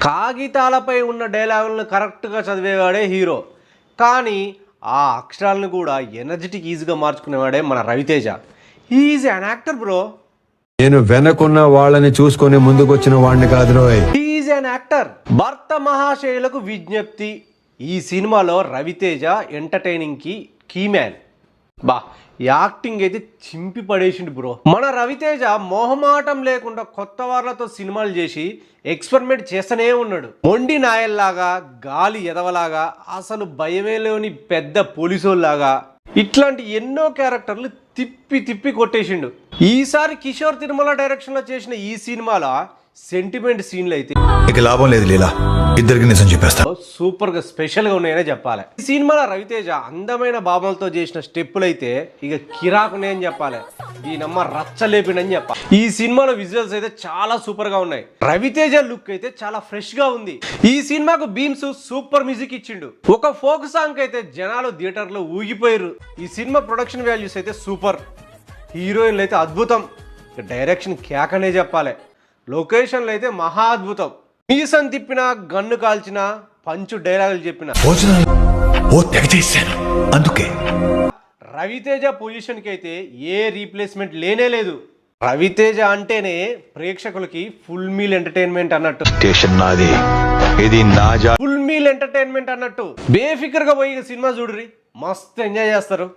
కాగితాలపై ఉన్న డైలాగులను కరెక్ట్గా చదివేవాడే హీరో, కానీ ఆ అక్షరాలను కూడా ఎనర్జెటిక్ ఈజీగా మార్చుకునేవాడే మన Ravi Teja. Is an actor bro. నేను వెనకున్న వాళ్ళని చూసుకొని ముందుకొచ్చిన వాడిని కాదు రోయ్. Is an actor. భర్త మహాశయులకు విజ్ఞప్తి. ఈ సినిమాలో రవితేజ ఎంటర్టైనింగ్కి కీ మ్యాన్. యాక్టింగ్ అయితే చింపి పడేసిండు బ్రో. మన రవితేజ మొహమాటం లేకుండా కొత్త వార్లతో సినిమాలు చేసి ఎక్స్పెరిమెంట్ చేస్తూనే ఉన్నాడు. మొండి నాయల్లాగా, గాలి ఎదవలాగా, అసలు భయమే లేని పెద్ద పోలీసోల్లాగా ఇట్లాంటి ఎన్నో క్యారెక్టర్లు తిప్పి తిప్పి కొట్టేసిండు. ఈసారి కిషోర్ తిరుమల డైరెక్షన్లో చేసిన ఈ సినిమాలో సెంటిమెంట్ సీన్లు అయితే లాభం లేదు లీలా, ఇద్దరికి నిజం చెప్పేస్తా, సూపర్ గా స్పెషల్ గా ఉన్నాయనే చెప్పాలి. ఈ సినిమాలో రవితేజ అందమైన బాబలతో చేసిన స్టెప్పులు అయితే ఇక కిరాకునే అని చెప్పాలి. ఈ నమ్మ రచ్చలేపినని చెప్పాలి. ఈ సినిమాలో విజువల్స్ అయితే చాలా సూపర్ గా ఉన్నాయి. రవితేజ లుక్ అయితే చాలా ఫ్రెష్ గా ఉంది. ఈ సినిమాకు బీమ్స్ సూపర్ మ్యూజిక్ ఇచ్చిండు. ఒక ఫోక్ సాంగ్ అయితే జనాలు థియేటర్ లో ఊగిపోయారు. ఈ సినిమా ప్రొడక్షన్ వాల్యూస్ అయితే సూపర్. హీరోయిన్లు అయితే అద్భుతం. డైరెక్షన్ కేకనే చెప్పాలి. లొకేషన్లు అయితే మహా అద్భుతం. మీసం తిప్పిన, గన్ను కాల్చిన, పంచు డైలాగులు చెప్పిన అందుకే రవితేజ పొజిషన్ కి అయితే ఏ రీప్లేస్మెంట్ లేనే లేదు. రవితేజ అంటేనే ప్రేక్షకులకి ఫుల్ మీల్ ఎంటర్టైన్మెంట్ అన్నట్టు. ఫుల్ మీల్ ఎంటర్టైన్మెంట్ అన్నట్టు బేఫికర్ గా పోయి సినిమా చూడరి, మస్తు ఎంజాయ్ చేస్తారు.